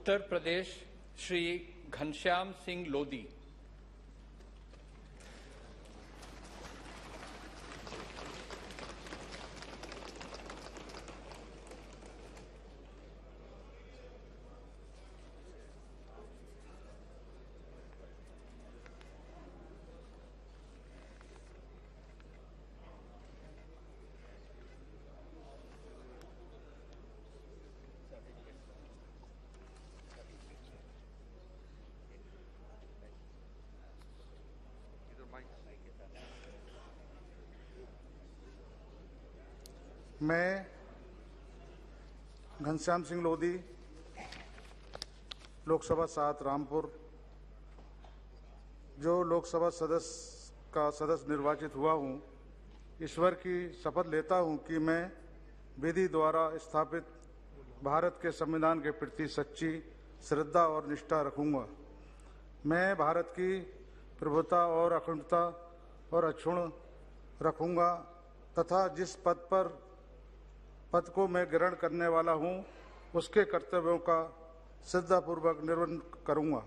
उत्तर प्रदेश श्री घनश्याम सिंह लोधी। मैं घनश्याम सिंह लोधी, लोकसभा 7 रामपुर, जो लोकसभा सदस्य निर्वाचित हुआ हूं, ईश्वर की शपथ लेता हूं कि मैं विधि द्वारा स्थापित भारत के संविधान के प्रति सच्ची श्रद्धा और निष्ठा रखूंगा। मैं भारत की प्रभुता और अखंडता और अक्षुण्ण रखूंगा तथा जिस पद को मैं ग्रहण करने वाला हूं, उसके कर्तव्यों का श्रद्धापूर्वक निर्वहन करूंगा।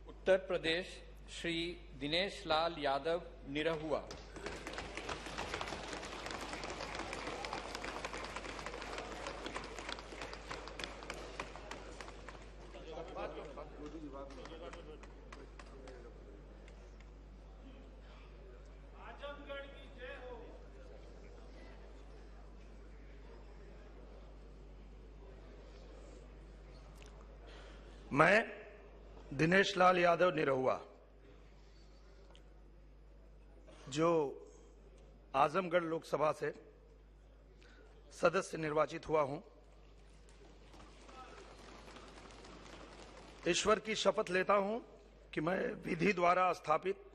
उत्तर प्रदेश श्री दिनेश लाल यादव निरहुआ। मैं दिनेश लाल यादव निरहुआ, जो आजमगढ़ लोकसभा से सदस्य निर्वाचित हुआ हूं, ईश्वर की शपथ लेता हूं कि मैं विधि द्वारा स्थापित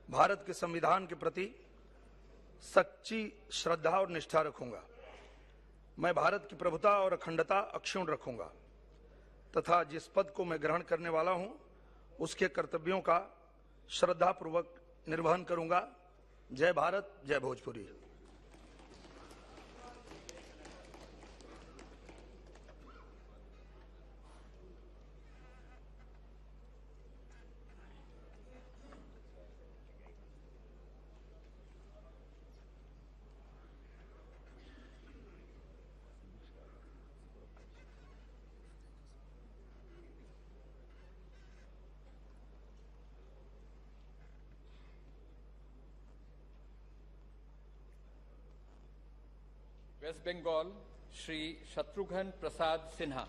भारत के संविधान के प्रति सच्ची श्रद्धा और निष्ठा रखूंगा। मैं भारत की प्रभुता और अखंडता अक्षुण्ण रखूंगा तथा जिस पद को मैं ग्रहण करने वाला हूं, उसके कर्तव्यों का श्रद्धापूर्वक निर्वहन करूंगा। जय भारत, जय भोजपुरी। वेस्ट बंगाल श्री शत्रुघ्न प्रसाद सिन्हा।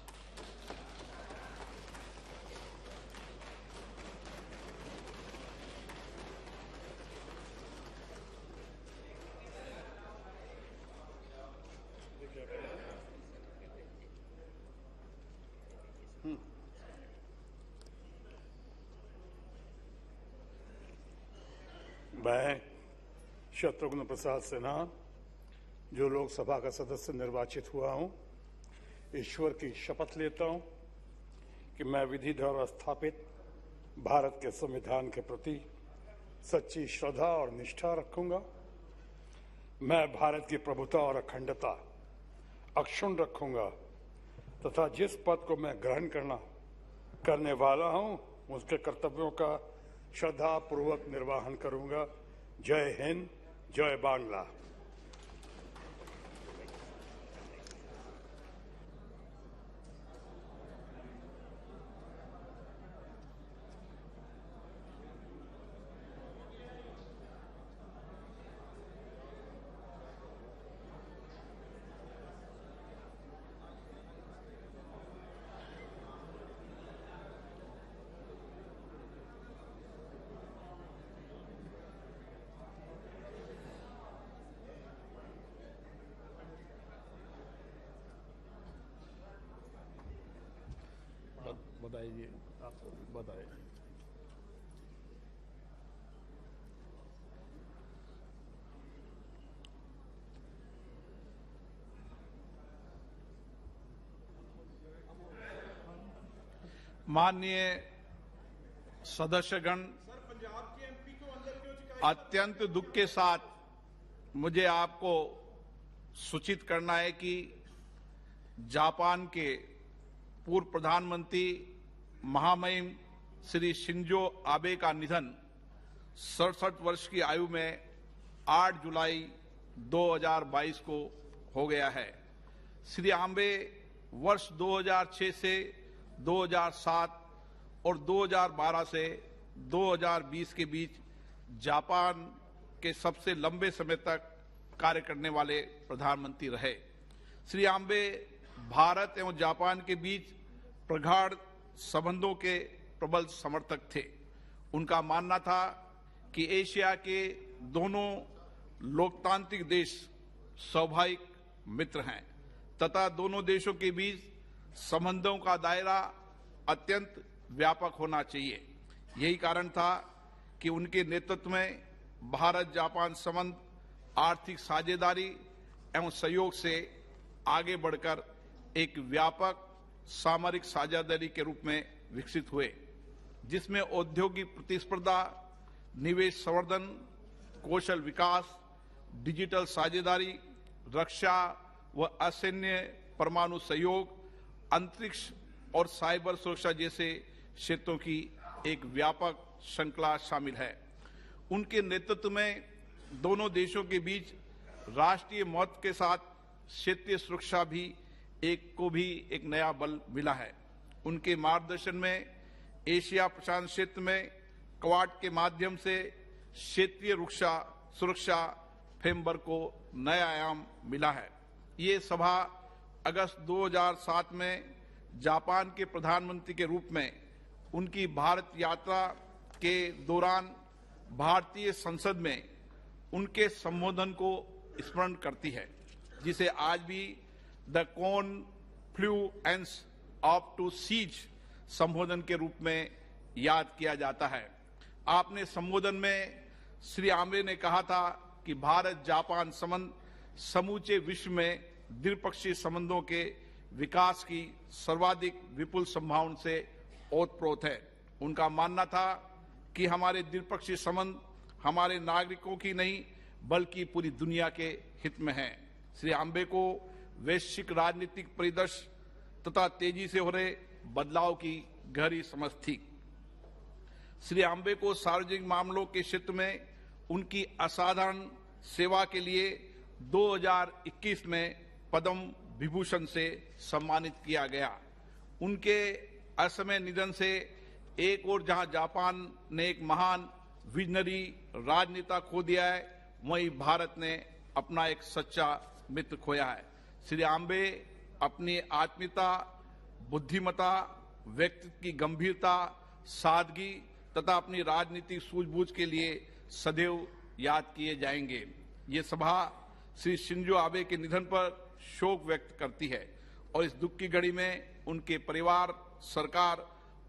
मैं शत्रुघ्न प्रसाद सिन्हा, जो लोकसभा का सदस्य निर्वाचित हुआ हूं, ईश्वर की शपथ लेता हूं कि मैं विधि द्वारा स्थापित भारत के संविधान के प्रति सच्ची श्रद्धा और निष्ठा रखूंगा। मैं भारत की प्रभुता और अखंडता अक्षुण्ण रखूंगा तथा जिस पद को मैं ग्रहण करने वाला हूं, उसके कर्तव्यों का श्रद्धापूर्वक निर्वहन करूंगा। जय हिंद, जय बांग्ला। बताइए, आपको बताइए। माननीय सदस्यगण, अत्यंत दुख के साथ मुझे आपको सूचित करना है कि जापान के पूर्व प्रधानमंत्री महामहिम श्री शिंजो आबे का निधन 67 वर्ष की आयु में 8 जुलाई 2022 को हो गया है। श्री आबे वर्ष 2006 से 2007 और 2012 से 2020 के बीच जापान के सबसे लंबे समय तक कार्य करने वाले प्रधानमंत्री रहे। श्री आबे भारत एवं जापान के बीच प्रगाढ़ संबंधों के प्रबल समर्थक थे। उनका मानना था कि एशिया के दोनों लोकतांत्रिक देश स्वाभाविक मित्र हैं तथा दोनों देशों के बीच संबंधों का दायरा अत्यंत व्यापक होना चाहिए। यही कारण था कि उनके नेतृत्व में भारत जापान संबंध आर्थिक साझेदारी एवं सहयोग से आगे बढ़कर एक व्यापक सामरिक साझेदारी के रूप में विकसित हुए, जिसमें औद्योगिक प्रतिस्पर्धा, निवेश संवर्धन, कौशल विकास, डिजिटल साझेदारी, रक्षा व असैन्य परमाणु सहयोग, अंतरिक्ष और साइबर सुरक्षा जैसे क्षेत्रों की एक व्यापक श्रृंखला शामिल है। उनके नेतृत्व में दोनों देशों के बीच राष्ट्रीय महत्व के साथ क्षेत्रीय सुरक्षा भी एक नया बल मिला है। उनके मार्गदर्शन में एशिया प्रशांत क्षेत्र में क्वाड के माध्यम से क्षेत्रीय सुरक्षा फ्रेमवर्क को नया आयाम मिला है। ये सभा अगस्त 2007 में जापान के प्रधानमंत्री के रूप में उनकी भारत यात्रा के दौरान भारतीय संसद में उनके संबोधन को स्मरण करती है, जिसे आज भी the confluence of two seas संबोधन के रूप में याद किया जाता है। आपने संबोधन में श्री आबे ने कहा था कि भारत जापान संबंध समूचे विश्व में द्विपक्षीय संबंधों के विकास की सर्वाधिक विपुल संभावना से ओतप्रोत है। उनका मानना था कि हमारे द्विपक्षीय संबंध हमारे नागरिकों की नहीं बल्कि पूरी दुनिया के हित में है। श्री आबे को वैश्विक राजनीतिक परिदृश्य तथा तेजी से हो रहे बदलाव की गहरी समझ थी। श्री आबे को सार्वजनिक मामलों के क्षेत्र में उनकी असाधारण सेवा के लिए 2021 में पद्म विभूषण से सम्मानित किया गया। उनके असमय निधन से एक और जहां जापान ने एक महान विजनरी राजनेता खो दिया है, वहीं भारत ने अपना एक सच्चा मित्र खोया है। श्री आबे अपनी आत्मीयता, बुद्धिमता, व्यक्तित्व की गंभीरता, सादगी तथा अपनी राजनीतिक सूझबूझ के लिए सदैव याद किए जाएंगे। ये सभा श्री शिंजो आबे के निधन पर शोक व्यक्त करती है और इस दुख की घड़ी में उनके परिवार, सरकार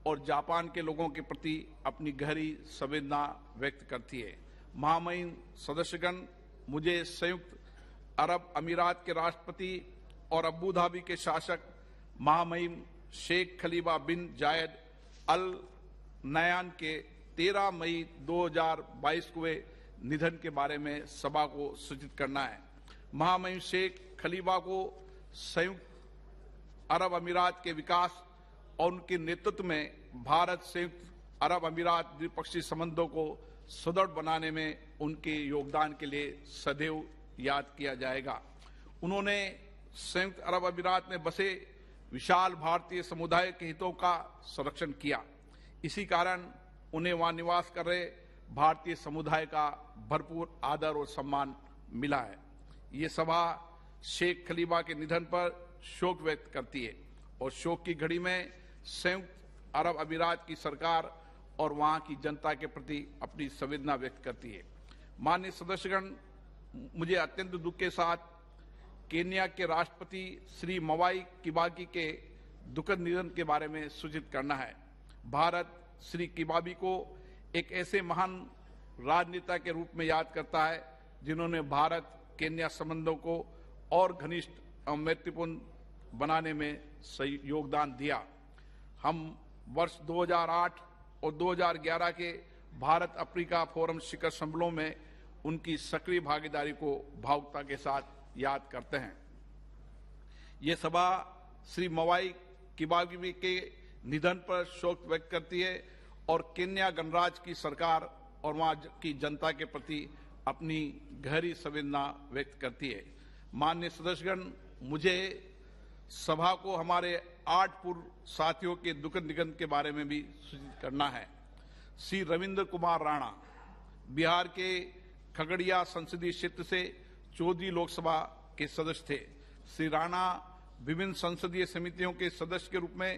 और जापान के लोगों के प्रति अपनी गहरी संवेदना व्यक्त करती है। महामहिम सदस्यगण, मुझे संयुक्त अरब अमीरात के राष्ट्रपति और अबू धाबी के शासक महामहिम शेख खलीफा बिन जायद अल नयान के 13 मई 2022 को हुए निधन के बारे में सभा को सूचित करना है। महामहिम शेख खलीफा को संयुक्त अरब अमीरात के विकास और उनके नेतृत्व में भारत संयुक्त अरब अमीरात द्विपक्षीय संबंधों को सुदृढ़ बनाने में उनके योगदान के लिए सदैव याद किया जाएगा। उन्होंने संयुक्त अरब अमीरात में बसे विशाल भारतीय समुदाय के हितों का संरक्षण किया। इसी कारण उन्हें वहां निवास कर रहे भारतीय समुदाय का भरपूर आदर और सम्मान मिला है। ये सभा शेख खलीफा के निधन पर शोक व्यक्त करती है और शोक की घड़ी में संयुक्त अरब अमीरात की सरकार और वहां की जनता के प्रति अपनी संवेदना व्यक्त करती है। माननीय सदस्यगण, मुझे अत्यंत दुख के साथ केन्या के राष्ट्रपति श्री मवाई किबाकी के दुखद निधन के बारे में सूचित करना है। भारत श्री किबाबी को एक ऐसे महान राजनेता के रूप में याद करता है जिन्होंने भारत केन्या संबंधों को और घनिष्ठ और मैत्रीपूर्ण बनाने में सही योगदान दिया। हम वर्ष 2008 और 2011 के भारत अफ्रीका फोरम शिखर सम्मेलनों में उनकी सक्रिय भागीदारी को भावुकता के साथ याद करते हैं। ये सभा श्री मवाई किबाबी के निधन पर शोक व्यक्त करती है और केन्या गणराज्य की सरकार और वहां की जनता के प्रति अपनी गहरी संवेदना व्यक्त करती है। माननीय सदस्यगण, मुझे सभा को हमारे 8 पूर्व साथियों के दुखद निधन के बारे में भी सूचित करना है। श्री रविंद्र कुमार राणा बिहार के खगड़िया संसदीय क्षेत्र से 14वीं लोकसभा के सदस्य थे। श्री राणा विभिन्न संसदीय समितियों के सदस्य के रूप में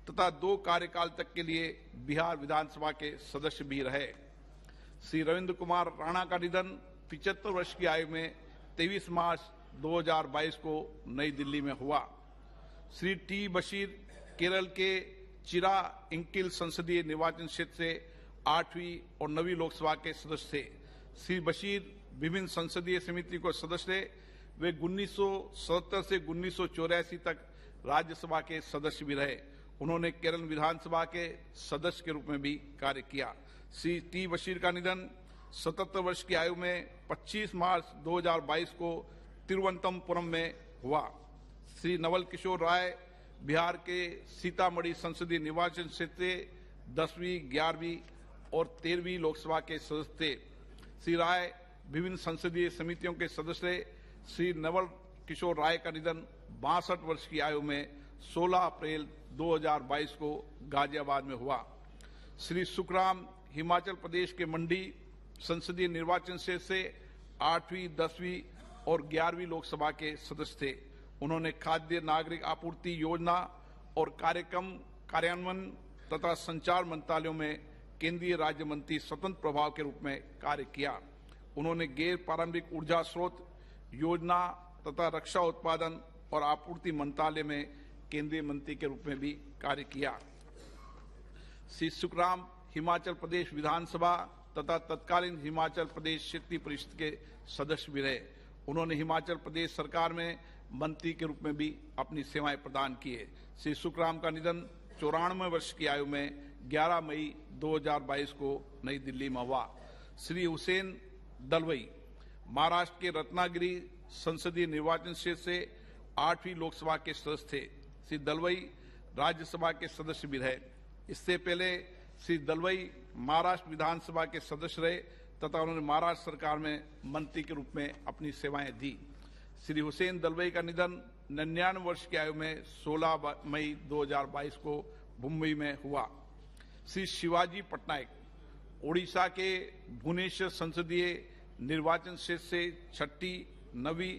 तथा 2 कार्यकाल तक के लिए बिहार विधानसभा के सदस्य भी रहे। श्री रविंद्र कुमार राणा का निधन 75 वर्ष की आयु में 23 मार्च 2022 को नई दिल्ली में हुआ। श्री टी बशीर केरल के चिरा इंकिल संसदीय निर्वाचन क्षेत्र से 8वीं और 9वीं लोकसभा के सदस्य थे। श्री बशीर विभिन्न संसदीय समिति को सदस्य थे। वे 1977 से 1984 तक राज्यसभा के सदस्य भी रहे। उन्होंने केरल विधानसभा के सदस्य के रूप में भी कार्य किया। श्री टी बशीर का निधन 77 वर्ष की आयु में 25 मार्च 2022 को तिरुवनंतपुरम में हुआ। श्री नवल किशोर राय बिहार के सीतामढ़ी संसदीय निर्वाचन क्षेत्र से 10वीं, 11वीं और 13वीं लोकसभा के सदस्य थे। श्री राय विभिन्न संसदीय समितियों के सदस्य थे। श्री नवल किशोर राय का निधन 62 वर्ष की आयु में 16 अप्रैल 2022 को गाजियाबाद में हुआ। श्री सुखराम हिमाचल प्रदेश के मंडी संसदीय निर्वाचन क्षेत्र से 8वीं, 10वीं और 11वीं लोकसभा के सदस्य थे। उन्होंने खाद्य नागरिक आपूर्ति योजना और कार्यक्रम कार्यान्वयन तथा संचार मंत्रालयों में केंद्रीय राज्य मंत्री स्वतंत्र प्रभाव के रूप में कार्य किया। उन्होंने गैर पारंपरिक ऊर्जा स्रोत योजना तथा रक्षा उत्पादन और आपूर्ति मंत्रालय में केंद्रीय मंत्री के रूप में भी कार्य किया। श्री सुखराम हिमाचल प्रदेश विधानसभा तथा तत्कालीन हिमाचल प्रदेश क्षेत्रीय परिषद के सदस्य भी रहे। उन्होंने हिमाचल प्रदेश सरकार में मंत्री के रूप में भी अपनी सेवाएं प्रदान की है। श्री सुखराम का निधन 94 वर्ष की आयु में 11 मई 2022 को नई दिल्ली में हुआ। श्री हुसैन दलवई महाराष्ट्र के रत्नागिरी संसदीय निर्वाचन क्षेत्र से 8वीं लोकसभा के सदस्य थे। श्री दलवई राज्यसभा के सदस्य भी रहे। इससे पहले श्री दलवई महाराष्ट्र विधानसभा के सदस्य रहे तथा उन्होंने महाराष्ट्र सरकार में मंत्री के रूप में अपनी सेवाएं दी। श्री हुसैन दलवई का निधन 99 वर्ष की आयु में 16 मई 2022 को मुंबई में हुआ। श्री शिवाजी पटनायक ओडिशा के भुवनेश्वर संसदीय निर्वाचन क्षेत्र से 6वीं, 9वीं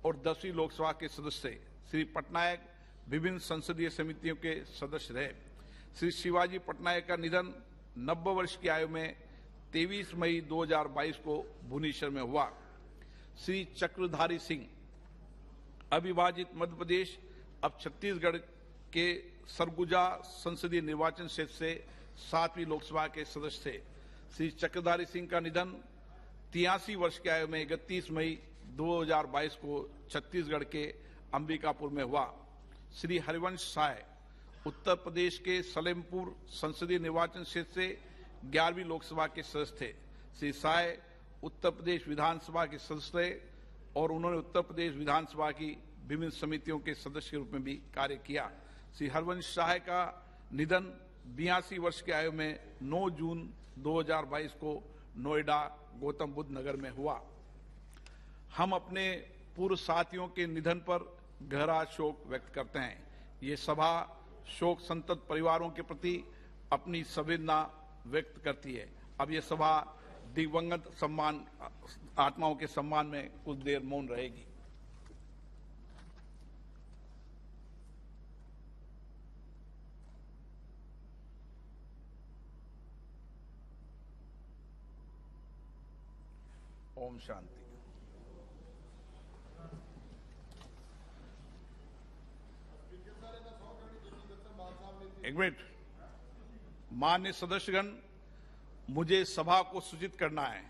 और 10वीं लोकसभा के सदस्य थे। श्री पटनायक विभिन्न संसदीय समितियों के सदस्य रहे। श्री शिवाजी पटनायक का निधन 90 वर्ष की आयु में 23 मई 2022 को भुवनेश्वर में हुआ। श्री चक्रधारी सिंह अविभाजित मध्य प्रदेश अब छत्तीसगढ़ के सरगुजा संसदीय निर्वाचन क्षेत्र से 7वीं लोकसभा के सदस्य थे। श्री चक्रधारी सिंह का निधन 83 वर्ष की आयु में 31 मई 2022 को छत्तीसगढ़ के अंबिकापुर में हुआ। श्री हरिवंश साय उत्तर प्रदेश के सलेमपुर संसदीय निर्वाचन क्षेत्र से 11वीं लोकसभा के सदस्य थे। श्री साय उत्तर प्रदेश विधानसभा के सदस्य थे और उन्होंने उत्तर प्रदेश विधानसभा की विभिन्न समितियों के सदस्य के रूप में भी कार्य किया। श्री हरवंश साय का निधन 82 वर्ष की आयु में 9 जून 2022 को नोएडा गौतम बुद्ध नगर में हुआ। हम अपने पूर्व साथियों के निधन पर गहरा शोक व्यक्त करते हैं। ये सभा शोक संतप्त परिवारों के प्रति अपनी संवेदना व्यक्त करती है। अब ये सभा दिवंगत सम्मान आत्माओं के सम्मान में कुछ देर मौन रहेगी। ओम शांति। एक मिनट। माननीय सदस्यगण, मुझे सभा को सूचित करना है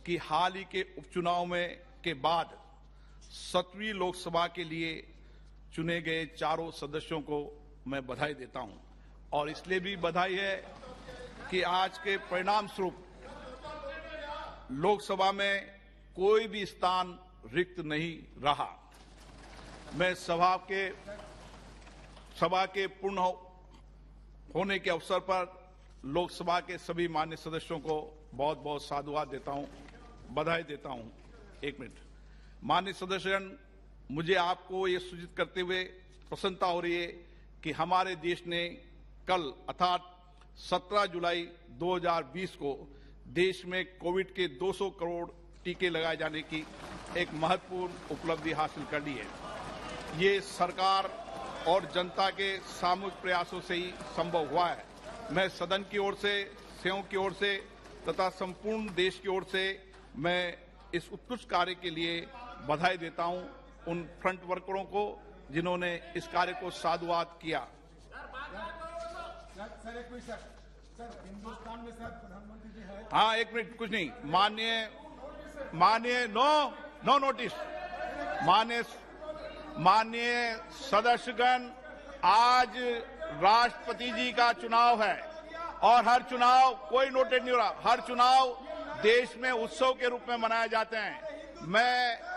कि हाल ही के उपचुनाव में के बाद 7वीं लोकसभा के लिए चुने गए चारों सदस्यों को मैं बधाई देता हूं और इसलिए भी बधाई है कि आज के परिणाम स्वरूप लोकसभा में कोई भी स्थान रिक्त नहीं रहा। मैं सभा के पूर्ण होने के अवसर पर लोकसभा के सभी मान्य सदस्यों को बहुत बहुत साधुवाद देता हूं, बधाई देता हूं। एक मिनट। मान्य सदस्यगण, मुझे आपको ये सूचित करते हुए प्रसन्नता हो रही है कि हमारे देश ने कल अर्थात 17 जुलाई 2020 को देश में कोविड के 200 करोड़ टीके लगाए जाने की एक महत्वपूर्ण उपलब्धि हासिल कर ली है। ये सरकार और जनता के सामूहिक प्रयासों से ही संभव हुआ है। मैं सदन की ओर से, सेवकों की ओर से तथा संपूर्ण देश की ओर से मैं इस उत्कृष्ट कार्य के लिए बधाई देता हूं उन फ्रंट वर्करों को जिन्होंने इस कार्य को साधुवाद किया। हिंदुस्तान में सर प्रधानमंत्री जी है। हाँ, एक मिनट, कुछ नहीं। माननीय नो नोटिस। माननीय सदस्यगण, आज राष्ट्रपति जी का चुनाव है और हर चुनाव कोई नोटेड नहीं हो रहा। हर चुनाव देश में उत्सव के रूप में मनाए जाते हैं। मैं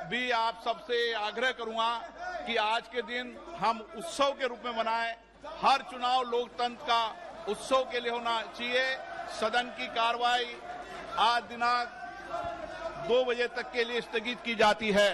भी आप सबसे आग्रह करूंगा कि आज के दिन हम उत्सव के रूप में मनाएं। हर चुनाव लोकतंत्र का उत्सव के लिए होना चाहिए। सदन की कार्रवाई आज दिनांक 2 बजे तक के लिए स्थगित की जाती है।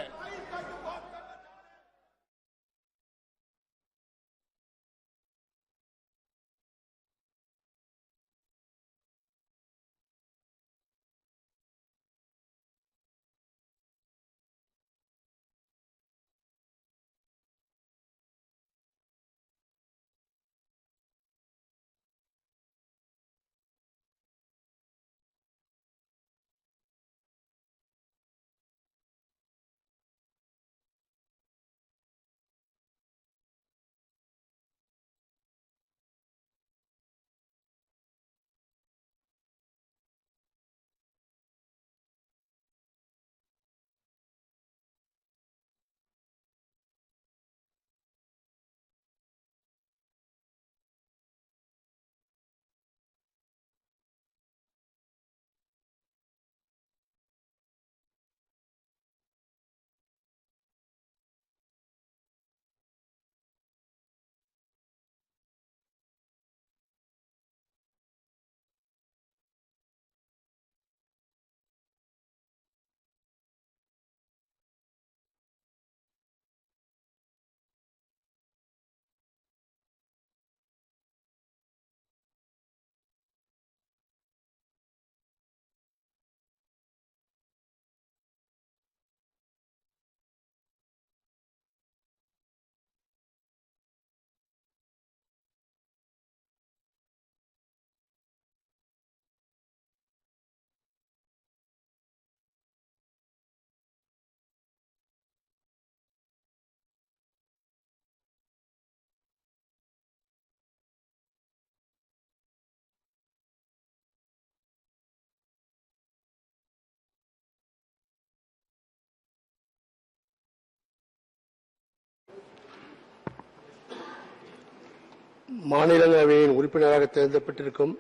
மாநிலங்களவையின் உறுப்பினராக தேர்ந்தெடுக்கப்பட்டிருக்கும்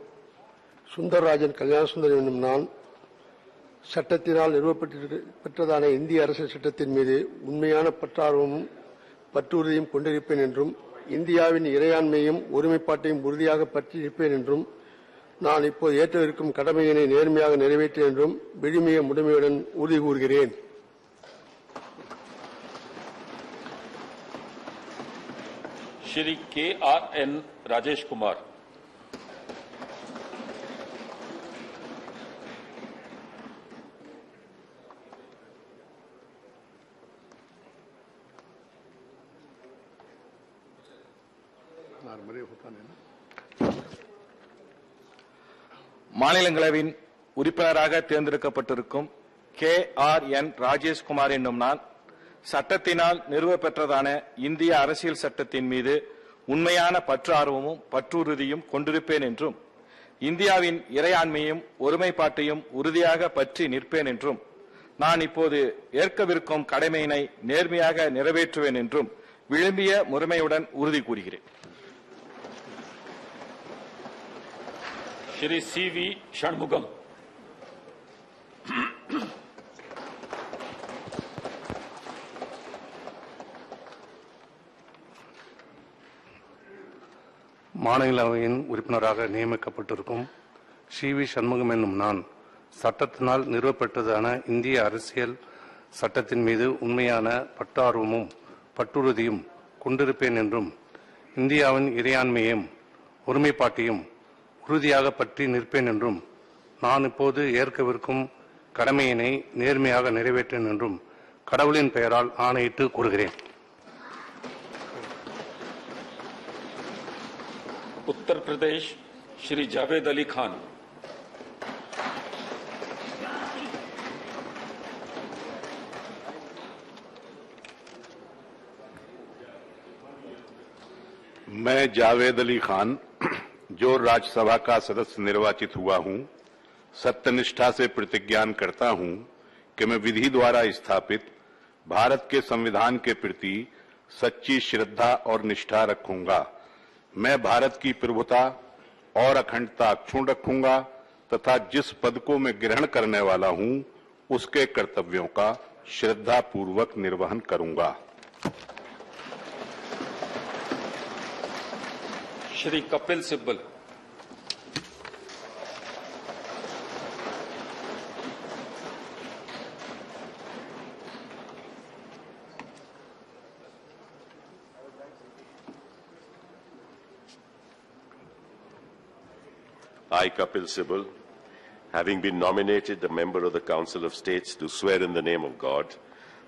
சுந்தரராஜன் கல்யாணசுந்தரம் என்னும் நான் சட்டத்தினால் நிறுவப்பெற்றதான இந்திய அரசியல் சட்டத்தின் மீது உண்மையான பற்றார்வமும் பற்றுறுதியும் கொண்டிருப்பேன் என்றும் இந்தியாவின் இறையாண்மையும் ஒருமைப்பாட்டையும் உறுதியாக பற்றியிருப்பேன் என்றும் நான் இப்போது ஏற்றவிருக்கும் கடமையினை நேர்மையாக நிறைவேற்றேன் என்றும் விழுமிய முழுமையுடன் உறுதி கூறுகிறேன். श्री KRN राजेश कुमार। மாநிலங்களவையின் உறுப்பினராக தேர்ந்தெடுக்கப்பட்டிருக்கும் KRN ராஜேஷ் குமார் என்னும் நான் சட்டத்தினால் நிறுவப்பெற்றதான இந்திய அரசியல் சட்டத்தின் மீது உண்மையான பற்றார்வமும் பற்றுறுதியும் கொண்டிருப்பேன் என்றும் இந்தியாவின் இறையாண்மையும் ஒருமைப்பாட்டையும் உறுதியாக பற்றி நிற்பேன் என்றும் நான் இப்போது ஏற்கவிருக்கும் கடமையினை நேர்மையாக நிறைவேற்றுவேன் என்றும் விளம்பிய முறைமையுடன் உறுதி கூறுகிறேன். श्री सीवी षणमुगम। மாநிலவையின் உறுப்பினராக நியமிக்கப்பட்டிருக்கும் சி.வி. சண்முகம் என்னும் நான் சட்டத்தினால் நிறுவப்பட்டதான இந்திய அரசியல் சட்டத்தின் மீது உண்மையான பற்றார்வமும் பற்றுறுதியும் கொண்டிருப்பேன் என்றும் இந்தியாவின் இறையாண்மையையும் ஒருமைப்பாட்டையும் உறுதியாக பற்றி நிற்பேன் என்றும் நான் இப்போது ஏற்கவிருக்கும் கடமையினை நேர்மையாக நிறைவேற்றேன் என்றும் கடவுளின் பெயரால் ஆணையிட்டு கூறுகிறேன். उत्तर प्रदेश श्री जावेद अली खान। मैं जावेद अली खान जो राज्यसभा का सदस्य निर्वाचित हुआ हूं, सत्यनिष्ठा से प्रतिज्ञान करता हूं कि मैं विधि द्वारा स्थापित भारत के संविधान के प्रति सच्ची श्रद्धा और निष्ठा रखूंगा। मैं भारत की प्रभुता और अखंडता अक्षुण्ण रखूंगा तथा जिस पद को मैं ग्रहण करने वाला हूं उसके कर्तव्यों का श्रद्धापूर्वक निर्वहन करूंगा। Shri Kapil Sibal. I, Kapil Sibal, having been nominated a member of the Council of States, do swear in the name of God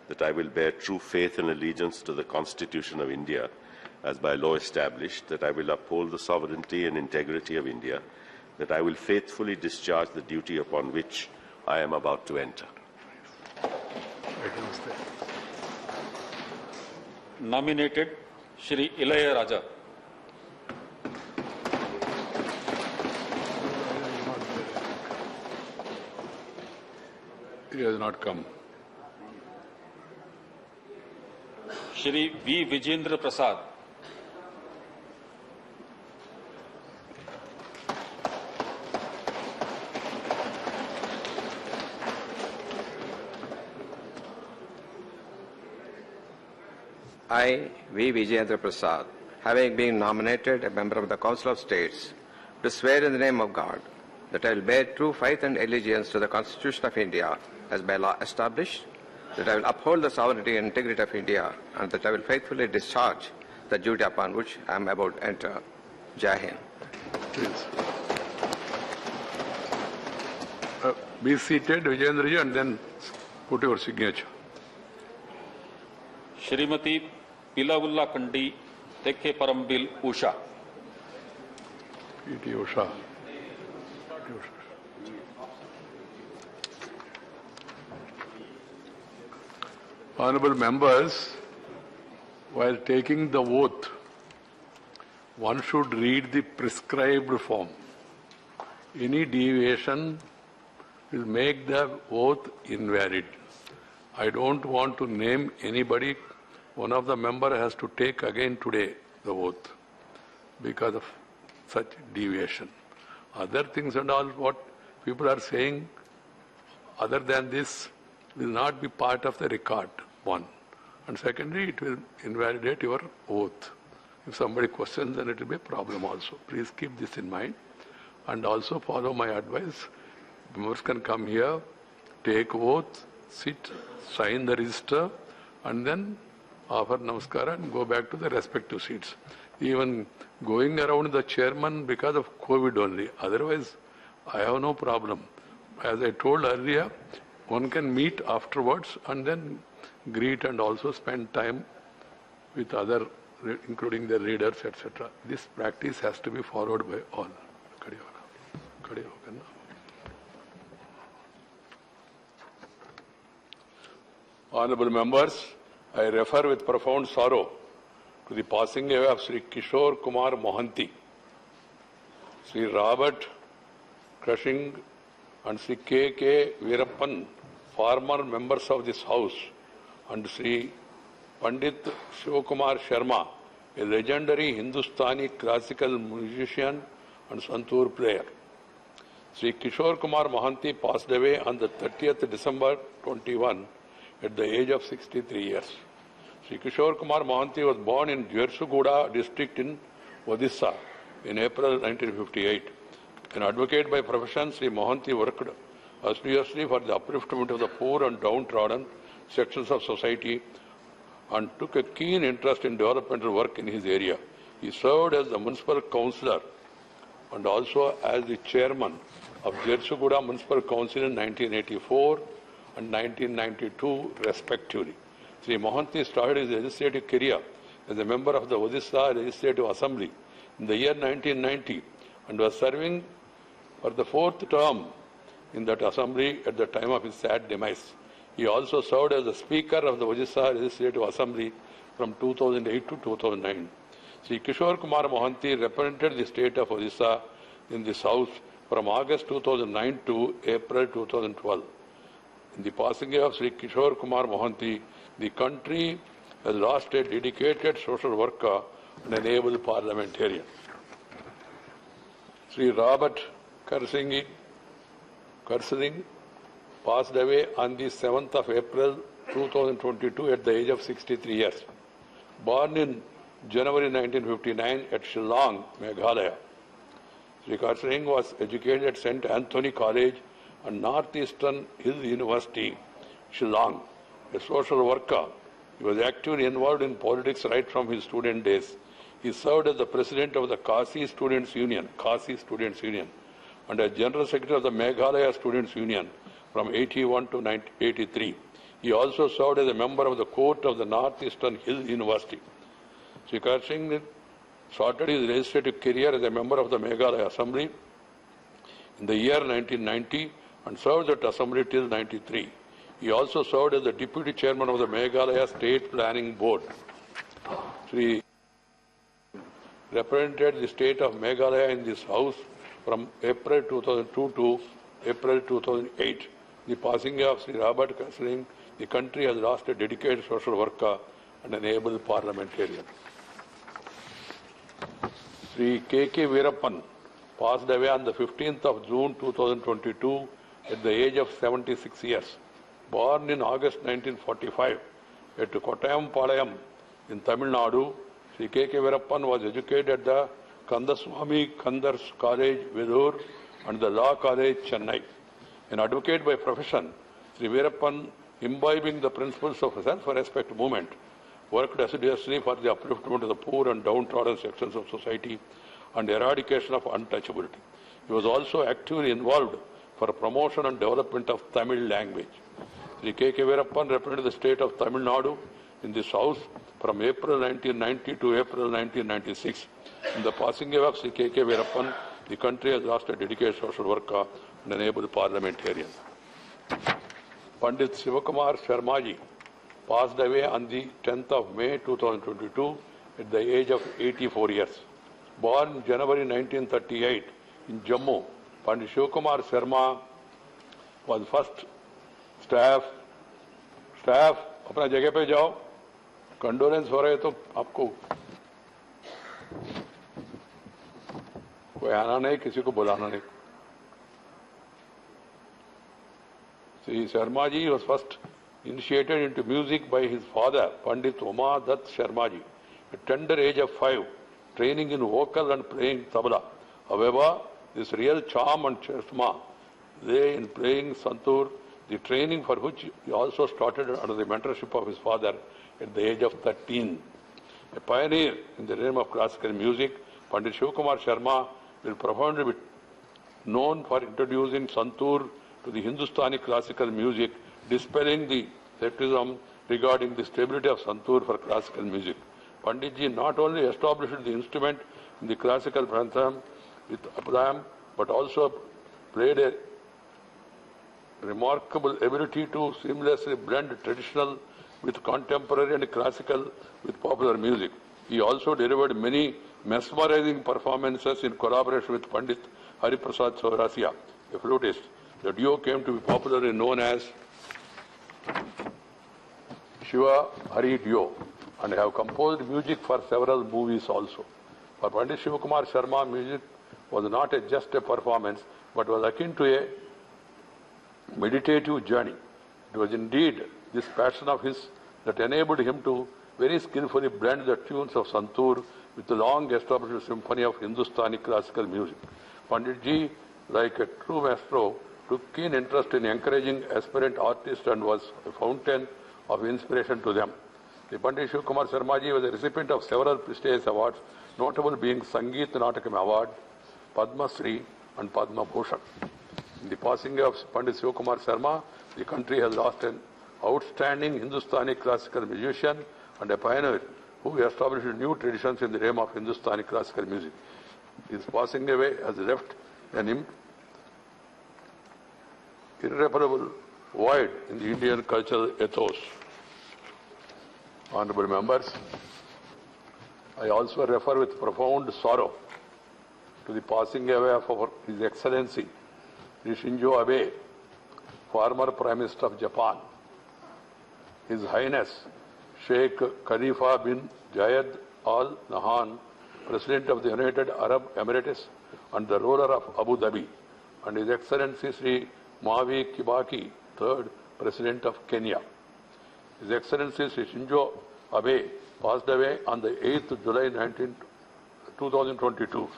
that I will bear true faith and allegiance to the Constitution of India as by law established, that I will uphold the sovereignty and integrity of India, that I will faithfully discharge the duty upon which I am about to enter. Nominated Shri Ilaya Raja। He has not come. Shri V Vijendra Prasad. I, V. Vijayendra Prasad, having been nominated a member of the Council of States, do swear in the name of God that I will bear true faith and allegiance to the Constitution of India as by law established, that I will uphold the sovereignty and integrity of India, and that I will faithfully discharge the duty upon which I am about to enter. Jai Hind. Please. Be seated, Vijayendra, and then put your signature. Shrimati Pilavullakandi Thekkeparambil Usha. P.T. Usha. Honorable members, while taking the oath, one should read the prescribed form. Any deviation will make the oath invalid. I don't want to name anybody. One of the members has to take again today the oath because of such deviation. Other things and all what people are saying other than this will not be part of the record, one. And secondly, it will invalidate your oath. If somebody questions, then it will be a problem also. Please keep this in mind and also follow my advice. Members can come here, take oath, sit, sign the register, and then offer namaskara and go back to the respective seats. Even going around the chairman because of COVID only. Otherwise, I have no problem. As I told earlier, one can meet afterwards and then greet and also spend time with other, including the readers, etc. This practice has to be followed by all. Honorable members, I refer with profound sorrow to the passing away of Sri Kishore Kumar Mohanty, Sri Robert Cushing and Sri K.K. Veerappan, former members of this House, and Sri Pandit Shivakumar Sharma, a legendary Hindustani classical musician and santoor player. Sri Kishore Kumar Mohanty passed away on the 30th December 21 at the age of 63 years. Sri Kishore Kumar Mohanty was born in Jharsuguda district in Odisha in April 1958. An advocate by profession, Sri Mohanty worked assiduously for the upliftment of the poor and downtrodden sections of society and took a keen interest in developmental work in his area. He served as the municipal councillor and also as the chairman of Jharsuguda Municipal Council in 1984 and 1992 respectively. Sri Mohanty started his legislative career as a member of the Odisha Legislative Assembly in the year 1990 and was serving for the fourth term in that assembly at the time of his sad demise. He also served as the Speaker of the Odisha Legislative Assembly from 2008 to 2009. Sri Kishore Kumar Mohanty represented the state of Odisha in this House from August 2009 to April 2012. In the passing away of Sri Kishore Kumar Mohanty, the country has lost a dedicated social worker and an able parliamentarian. Sri Robert Cushing passed away on the 7th of April 2022 at the age of 63 years. Born in January 1959 at Shillong, Meghalaya, Sri Cushing was educated at St. Anthony College and Northeastern Hills University, Shillong. A social worker, he was actively involved in politics right from his student days. He served as the president of the Kasi Students' Union, and as general secretary of the Meghalaya Students' Union from 81 to 1983. He also served as a member of the court of the Northeastern Hills University. Sri Cushing started his legislative career as a member of the Meghalaya Assembly in the year 1990 and served that assembly till 1993. He also served as the deputy chairman of the Meghalaya State Planning Board. Sri represented the state of Meghalaya in this House from April 2002 to April 2008. The passing of Sri Robert Cushing, the country has lost a dedicated social worker and an able parliamentarian. Sri K.K. Veerappan passed away on the 15th of June 2022 at the age of 76 years. Born in August 1945 at Kottayampalayam in Tamil Nadu, Sri K.K. Veerappan was educated at the Kandaswamy Kandars College, Vedur, and the Law College, Chennai. An advocate by profession, Sri Veerappan, imbibing the principles of self-respect movement, worked assiduously for the upliftment of the poor and downtrodden sections of society and eradication of untouchability. He was also actively involved for promotion and development of Tamil language. Sri K.K. Veerappan represented the state of Tamil Nadu in this House from April 1990 to April 1996. In the passing away of Sri K.K. Veerappan, the country has lost a dedicated social worker and an able parliamentarian. Pandit Shivakumar Sharma passed away on the 10th of May 2022 at the age of 84 years. Born January 1938 in Jammu, Pandit Shivakumar Sharma was first staff, अपना जगह पे जाओ, condolence हो रहे तो आपको कोई आना नहीं, किसी को बुलाना नहीं. Sri Sharma ji was first initiated into music by his father, Pandit Uma Dutt Sharma ji, at tender age of 5, training in vocal and playing tabla. However, this real charm and charisma lay in playing santoor, the training for which he also started under the mentorship of his father at the age of 13. A pioneer in the realm of classical music, Pandit Shivakumar Sharma will profoundly be known for introducing santoor to the Hindustani classical music, dispelling the skepticism regarding the stability of santoor for classical music. Panditji not only established the instrument in the classical prantham with apdayam, but also played a remarkable ability to seamlessly blend traditional with contemporary and classical with popular music. He also delivered many mesmerizing performances in collaboration with Pandit Hariprasad Chaurasia, a flutist. The duo came to be popularly known as Shiva Hari Duo and have composed music for several movies also. For Pandit Shivakumar Sharma, music was not just a performance but was akin to a meditative journey. It was indeed this passion of his that enabled him to very skillfully blend the tunes of Santoor with the long-established symphony of Hindustani classical music. Panditji, like a true maestro, took keen interest in encouraging aspirant artists and was a fountain of inspiration to them. The Pandit Shivakumar Sharmaji was a recipient of several prestigious awards, notable being Sangeet Natakam Award, Padma Shri and Padma Bhushan. In the passing of Pandit Shivakumar Sharma, the country has lost an outstanding Hindustani classical musician and a pioneer who established new traditions in the realm of Hindustani classical music. His passing away has left an irreparable void in the Indian cultural ethos. Honorable members, I also refer with profound sorrow to the passing away of His Excellency Sri Shinzo Abe, former Prime Minister of Japan. His Highness Sheikh Khalifa bin Zayed Al Nahyan, President of the United Arab Emirates and the ruler of Abu Dhabi, and His Excellency Sri Mwai Kibaki, third President of Kenya. His Excellency Sri Shinzo Abe passed away on the 8th July 2022.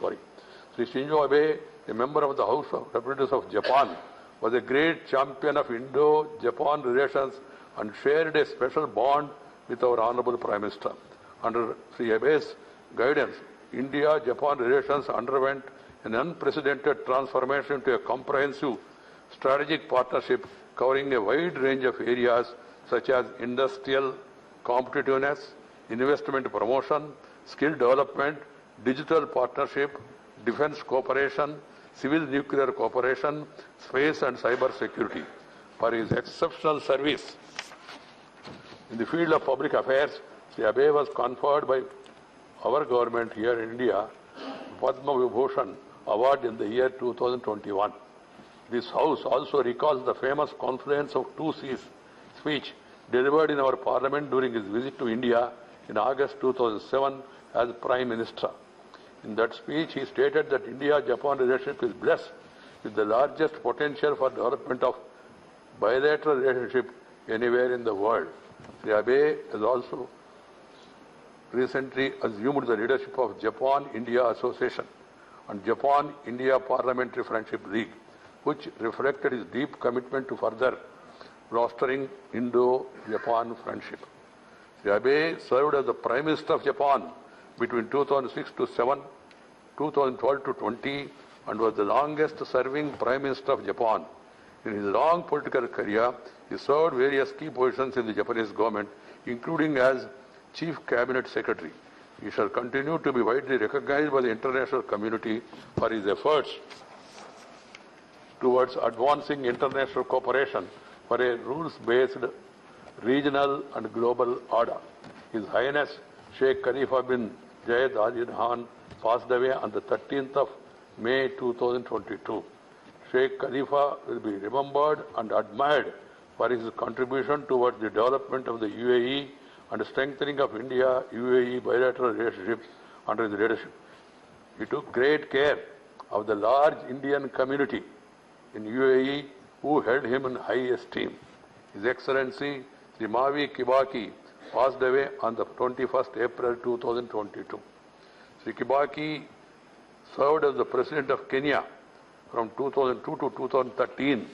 Sri Shinzo Abe, a member of the House of Representatives of Japan, was a great champion of Indo-Japan relations and shared a special bond with our Honorable Prime Minister. Under Sri Abe's guidance, India-Japan relations underwent an unprecedented transformation to a comprehensive strategic partnership covering a wide range of areas such as industrial competitiveness, investment promotion, skill development, digital partnership, defense cooperation, civil nuclear cooperation, space and cyber security. For his exceptional service in the field of public affairs, Sri Abe was conferred by our government here in India Padma Vibhushan Award in the year 2021. This House also recalls the famous Confluence of Two Seas speech delivered in our Parliament during his visit to India in August 2007 as Prime Minister. In that speech, he stated that India-Japan relationship is blessed with the largest potential for development of bilateral relationship anywhere in the world. Sri Abe has also recently assumed the leadership of Japan-India Association and Japan-India Parliamentary Friendship League, which reflected his deep commitment to further fostering Indo-Japan friendship. Sri Abe served as the Prime Minister of Japan between 2006 to 7, 2012 to 20, and was the longest serving Prime Minister of Japan. In his long political career, he served various key positions in the Japanese government, including as Chief Cabinet Secretary. He shall continue to be widely recognized by the international community for his efforts towards advancing international cooperation for a rules-based regional and global order. His Highness Sheikh Khalifa bin Zayed Al Nahyan passed away on the 13th of May 2022. Sheikh Khalifa will be remembered and admired for his contribution towards the development of the UAE and strengthening of India-UAE bilateral relationships under his leadership. He took great care of the large Indian community in UAE who held him in high esteem. His Excellency Sri Mwai Kibaki passed away on the 21st April 2022. Sri Kibaki served as the President of Kenya from 2002 to 2013.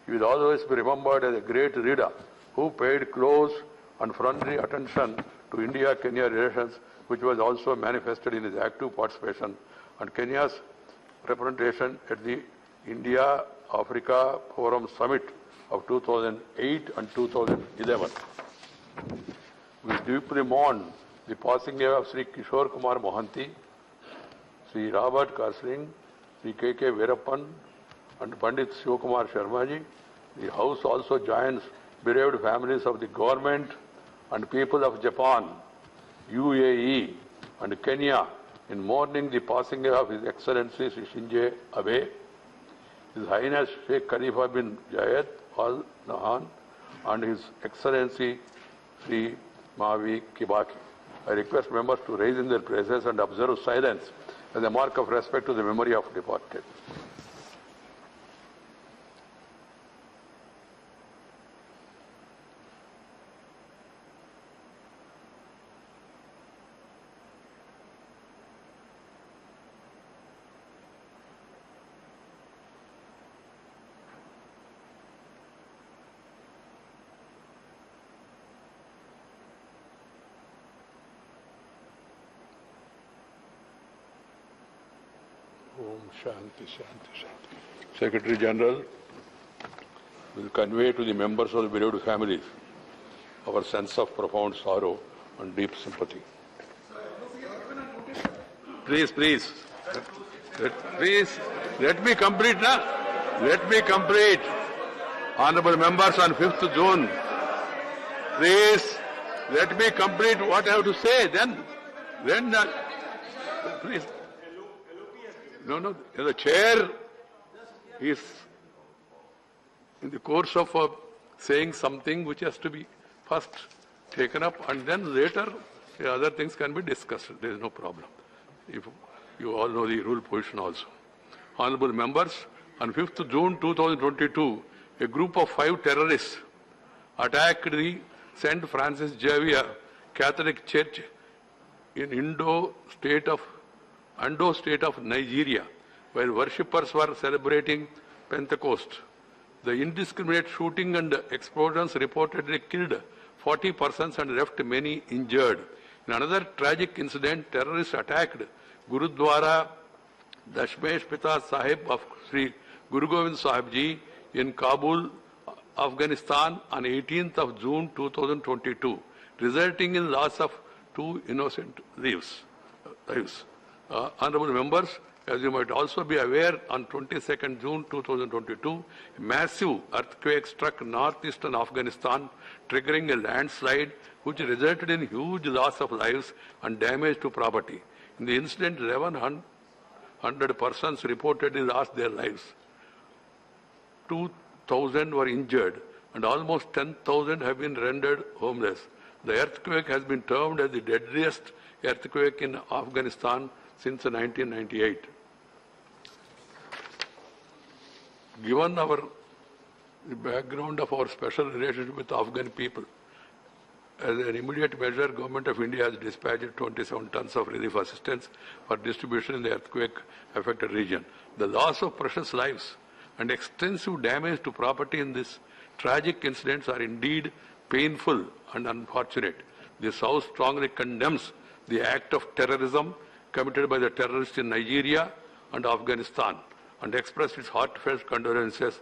He will always be remembered as a great leader who paid close and friendly attention to India-Kenya relations, which was also manifested in his active participation and Kenya's representation at the India-Africa Forum Summit of 2008 and 2011. We deeply mourn the passing away of Sri Kishore Kumar Mohanty, Sri Robert Karsling, Sri K.K. Veerappan and Pandit Shivakumar Sharmaji. The House also joins bereaved families of the government and people of Japan, UAE and Kenya in mourning the passing of His Excellency Sri Shinzo Abe, His Highness Sheikh Khalifa bin Zayed Al Nahyan, and His Excellency Sri Mavi Kibaki. I request members to raise in their places and observe silence as a mark of respect to the memory of departed. Shanti, Shanti, Shanti. Secretary General will convey to the members of the bereaved families our sense of profound sorrow and deep sympathy. Please, let me complete now. Let me complete. Honorable members, on 5th June, please, let me complete what I have to say. Then, please. No, the chair is in the course of saying something which has to be first taken up, and then later the other things can be discussed. There is no problem. If you all know the rule position also. Honorable members, on 5th June 2022, a group of 5 terrorists attacked the St. Francis Xavier Catholic Church in Ando state of Nigeria, while worshippers were celebrating Pentecost. The indiscriminate shooting and explosions reportedly killed 40 persons and left many injured. In another tragic incident, terrorists attacked Gurudwara Dashmesh Pita Sahib of Sri Guru Gobind Sahib Ji in Kabul, Afghanistan on 18th of June 2022, resulting in loss of 2 innocent lives. Honorable members, as you might also be aware, on 22nd June 2022, a massive earthquake struck northeastern Afghanistan, triggering a landslide which resulted in huge loss of lives and damage to property. In the incident, 1,100 persons reportedly lost their lives. 2,000 were injured and almost 10,000 have been rendered homeless. The earthquake has been termed as the deadliest earthquake in Afghanistan since 1998. Given the background of our special relationship with Afghan people, as an immediate measure, Government of India has dispatched 27 tons of relief assistance for distribution in the earthquake-affected region. The loss of precious lives and extensive damage to property in this tragic incidents are indeed painful and unfortunate. This House strongly condemns the act of terrorism committed by the terrorists in Nigeria and Afghanistan and express its heartfelt condolences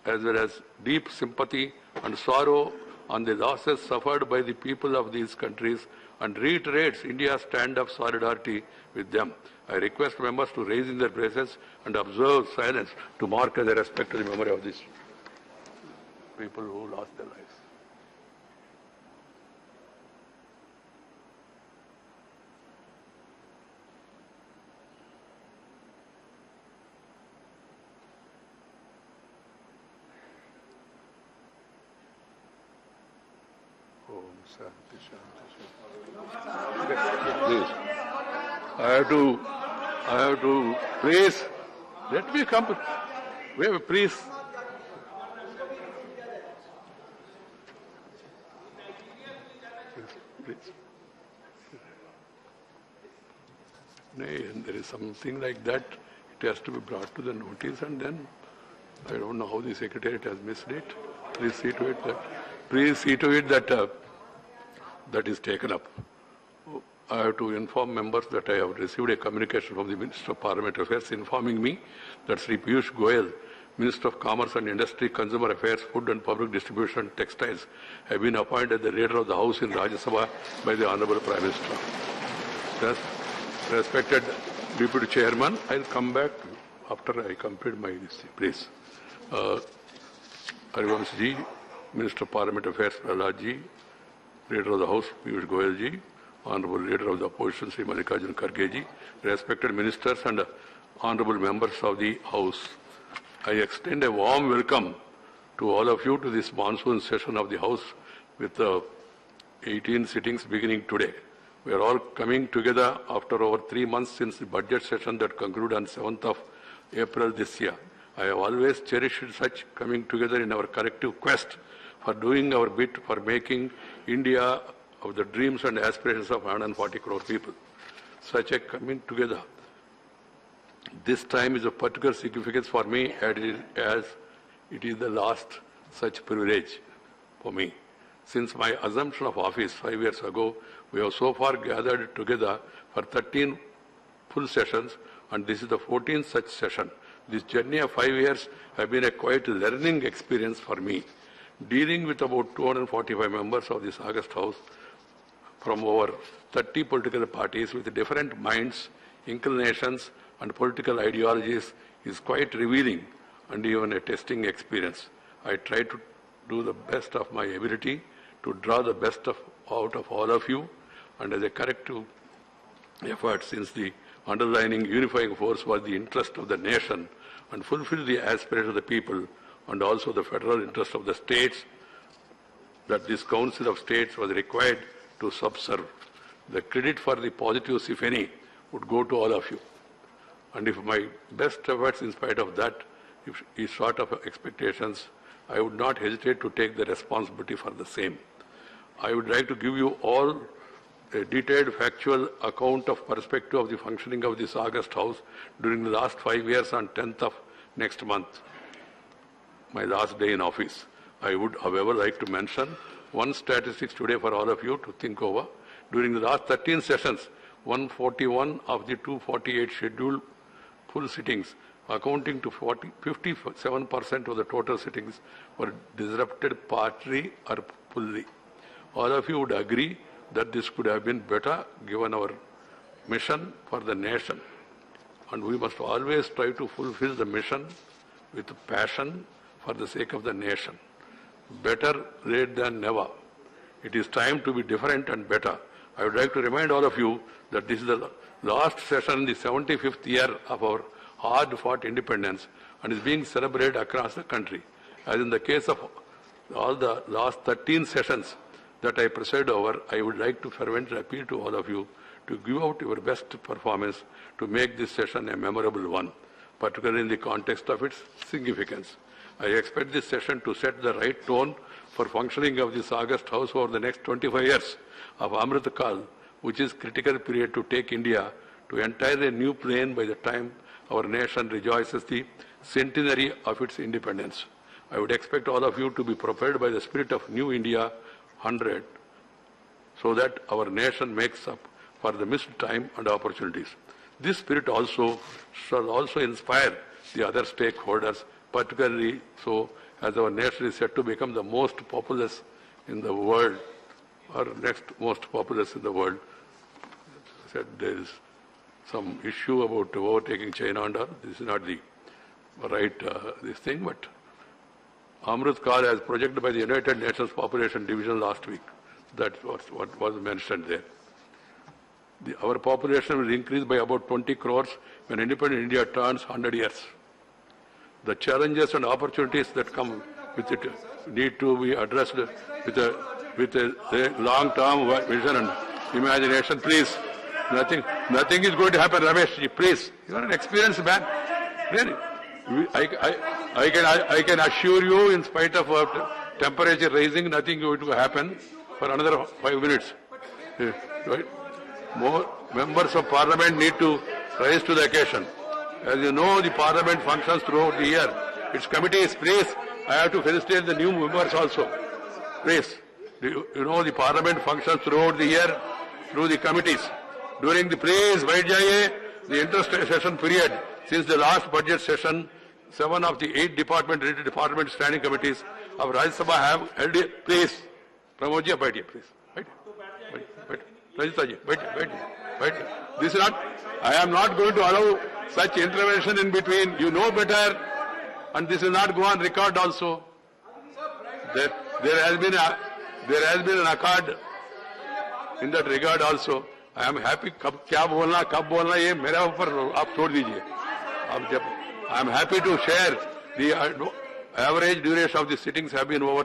as well as deep sympathy and sorrow on the losses suffered by the people of these countries and reiterates India's stand of solidarity with them. I request members to raise in their places and observe silence to mark as a respect to the memory of these people who lost their lives. Please, I have to, please, let me come. Wait, please. Please. Nay, and there is something like that, it has to be brought to the notice, and then I don't know how the Secretariat has missed it. Please see to it that that is taken up. I have to inform members that I have received a communication from the Minister of Parliamentary Affairs informing me that Sri Piyush Goyal, Minister of Commerce and Industry, Consumer Affairs, Food and Public Distribution and Textiles, have been appointed the Leader of the House in Rajya Sabha by the Honorable Prime Minister. Thus, respected Deputy Chairman, I will come back after I complete my list. Please. Harivansh Ji, Minister of Parliamentary Affairs, Prahlad Ji, Leader of the House, Piyush Goyal Ji, Honorable Leader of the Opposition, Sri Mallikarjun Kharge, respected ministers and honorable members of the House. I extend a warm welcome to all of you to this monsoon session of the House with 18 sittings beginning today. We are all coming together after over 3 months since the budget session that concluded on 7th of April this year. I have always cherished such coming together in our collective quest for doing our bit for making India of the dreams and aspirations of 140 crore people. Such a coming together this time is of particular significance for me as it is the last such privilege for me. Since my assumption of office 5 years ago, we have so far gathered together for 13 full sessions, and this is the 14th such session. This journey of 5 years has been a quite learning experience for me. Dealing with about 245 members of this August House from over 30 political parties with different minds, inclinations, and political ideologies is quite revealing and even a testing experience. I try to do the best of my ability to draw the best out of all of you, and as a corrective effort, since the underlying unifying force was the interest of the nation and fulfill the aspirations of the people and also the federal interest of the states, that this Council of States was required to subserve. The credit for the positives, if any, would go to all of you. And if my best efforts, in spite of that, is short of expectations, I would not hesitate to take the responsibility for the same. I would like to give you all a detailed factual account of perspective of the functioning of this August House during the last 5 years on 10th of next month, my last day in office. I would, however, like to mention one statistics today for all of you to think over. During the last 13 sessions, 141 of the 248 scheduled full sittings, accounting to 57% of the total sittings, were disrupted partly or fully. All of you would agree that this could have been better given our mission for the nation. And we must always try to fulfill the mission with passion for the sake of the nation. Better late than never. It is time to be different and better. I would like to remind all of you that this is the last session, the 75th year of our hard-fought independence, and is being celebrated across the country. As in the case of all the last 13 sessions that I preside over, I would like to fervently appeal to all of you to give out your best performance to make this session a memorable one, particularly in the context of its significance. I expect this session to set the right tone for functioning of this August House over the next 25 years of Amrit Kal, which is critical period to take India to entirely new plane by the time our nation rejoices the centenary of its independence. I would expect all of you to be propelled by the spirit of New India 100, so that our nation makes up for the missed time and opportunities. This spirit also shall also inspire the other stakeholders, particularly so as our nation is set to become the most populous in the world, or next most populous in the world. I said there is some issue about overtaking China and all. This is not the right this thing, but Amrit Kal as projected by the United Nations Population Division last week. That's what was mentioned there. Our population will increase by about 20 crores when independent India turns 100 years. The challenges and opportunities that come with it need to be addressed with a long-term vision and imagination. Please, nothing is going to happen, Ramesh. Please, you are an experienced man. Really, I can assure you, in spite of temperature rising, nothing is going to happen for another 5 minutes. Right? More members of Parliament need to rise to the occasion. As you know, the Parliament functions throughout the year. Its committees, please, I have to felicitate the new members also. Please, you know the Parliament functions throughout the year through the committees. During the the inter-session period, since the last budget session, 7 of the 8 related department standing committees of Rajya Sabha have held it. Please, Pramodji, wait here, please. Wait. Rajitaji, wait. This is not, I am not going to allow such intervention in between. You know better, and this will not go on record also. There has been an accord In that regard also, I am happy. क्या बोलना कब बोलना ये मेरा ऊपर आप छोड़ दीजिए. अब जब I am happy to share the average duration of the sittings have been over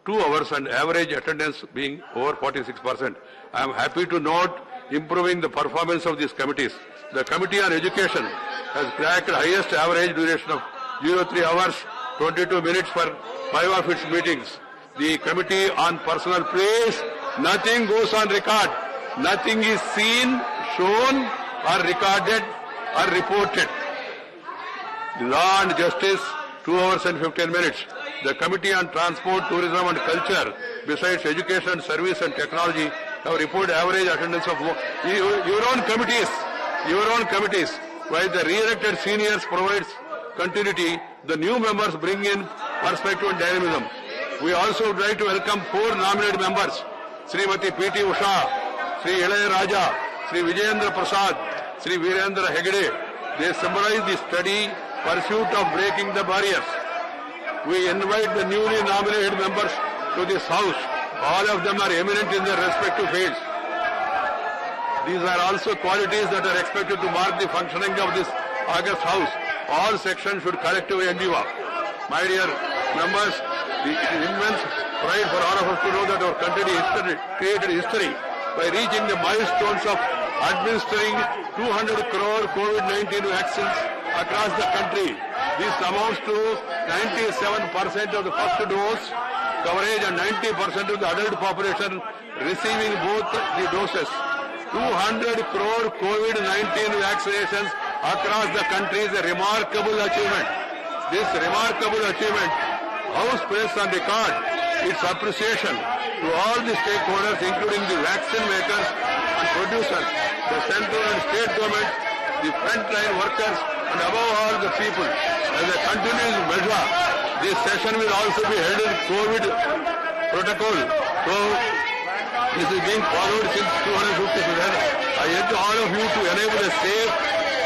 2 hours and average attendance being over 46%. I am happy to note improving the performance of these committees. The Committee on Education has cracked highest average duration of 03 hours, 22 minutes for 5 of its meetings. The Committee on Personal Praise, nothing goes on record. Nothing is seen, shown or recorded or reported. Law and Justice, 2 hours and 15 minutes. The Committee on Transport, Tourism and Culture, besides Education, Service and Technology, have reported average attendance of your own committees. While the re-elected seniors provides continuity, the new members bring in perspective and dynamism. We also would like to welcome 4 nominated members, Srimati P.T. Usha, Sri Ilaya Raja, Sri Vijayendra Prasad, Sri Virendra Hegde. They symbolize the steady pursuit of breaking the barriers. We invite the newly nominated members to this house. All of them are eminent in their respective fields. These are also qualities that are expected to mark the functioning of this august house. All sections should collectively endeavor. My dear members, it is immense pride for all of us to know that our country created history by reaching the milestones of administering 200 crore COVID-19 vaccines across the country. This amounts to 97% of the first dose coverage and 90% of the adult population receiving both the doses. 200 crore COVID-19 vaccinations across the country is a remarkable achievement. This remarkable achievement, House placed on record its appreciation to all the stakeholders, including the vaccine makers and producers, the central and state government, the frontline workers, and above all the people. As a continuous measure, this session will also be held in COVID protocol. So, this is being followed since 257. I urge all of you to enable a safe,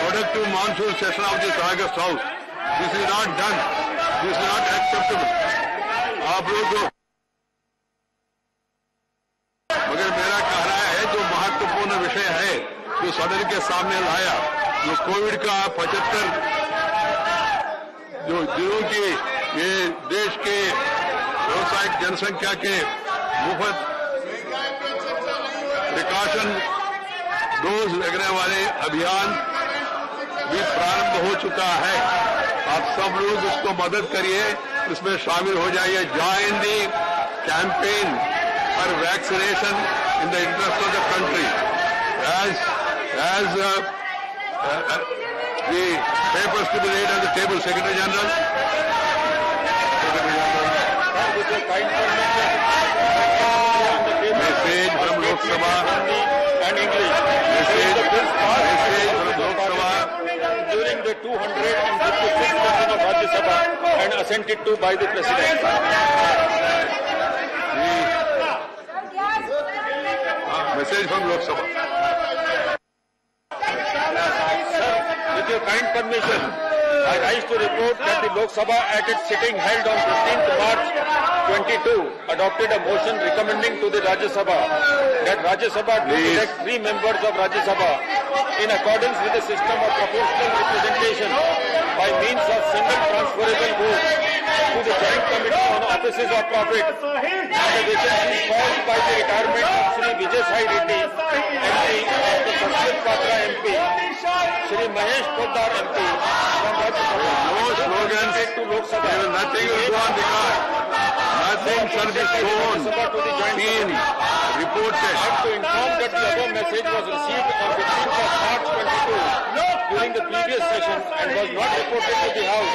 productive monsoon session of this August House. This is not done. This is not acceptable. आप लोग मगर मेरा कहना है जो महत्वपूर्ण विषय है जो सदन के सामने लाया, जो कोविड का 75 जो दिनों की ये देश के व्यावसायिक जनसंख्या के मुफ्त प्रिकॉशन डोज लगने वाले अभियान भी प्रारंभ हो चुका है. आप सब लोग उसको मदद करिए, इसमें शामिल हो जाइए. Join the campaign for vaccination in the interest of the country. As the papers to be laid on the table, Secretary General. Message from Lok Sabha and English. Message from Lok Sabha. During the 256th session of Rajya Sabha and assented to by the President. Message from Lok Sabha. With your kind permission, I rise to report that the Lok Sabha at its sitting held on 15th March 22 adopted a motion recommending to the Rajya Sabha that Rajya Sabha to elect 3 members of Rajya Sabha in accordance with the system of proportional representation by means of single transferable vote to the Joint Committee on Offices of Profit and the vacancies caused by the retirement of Shri Vijay Sai Reddy MP, Dr. Saswat Patra MP, Shri Mahesh Poddar MP from Rajya Sabha. No slogans. To Lok Sabha. Nothing will go on record. Nothing shall be shown, seen, reported. I have to inform that the above message was received on 15th of March 22 during the previous session and was not reported to the House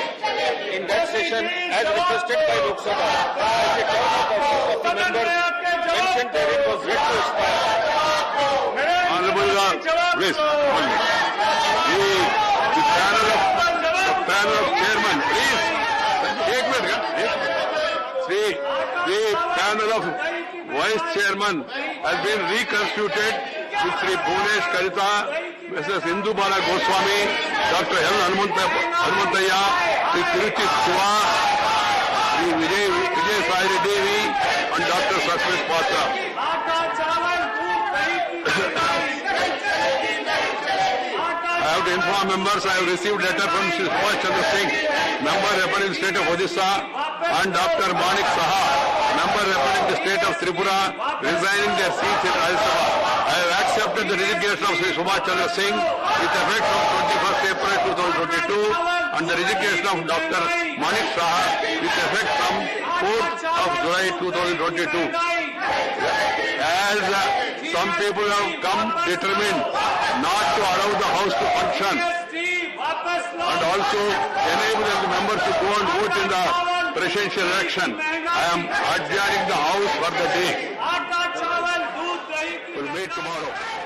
in that session as requested by Lok Sabha. As the term of office of the members mentioned therein was yet to expire. Honorable please, the panel of chairman, please. The panel of vice chairman has been reconstituted with Sri Bhunesh Karita, Mrs. Indu Bala Goswami, Dr. L. Hanumantaya, Sri Tiruchi Shiva, Sri Vijay Sai Reddy, and Dr. Saswat Patra. I have to inform members I have received letter from Shri Subhash Chandra Singh, member representing the state of Odisha, and Dr. Manik Saha, member representing the state of Tripura, resigning their seats in Rajya Sabha. I have accepted the resignation of Shri Subhash Chandra Singh with effect from 21st April 2022 and the resignation of Dr. Manik Saha with effect from 4th of July 2022. As some people have come determined not to allow the House to function and also enable the members to go and vote in the presidential election, I am adjourning the House for the day. We'll meet tomorrow.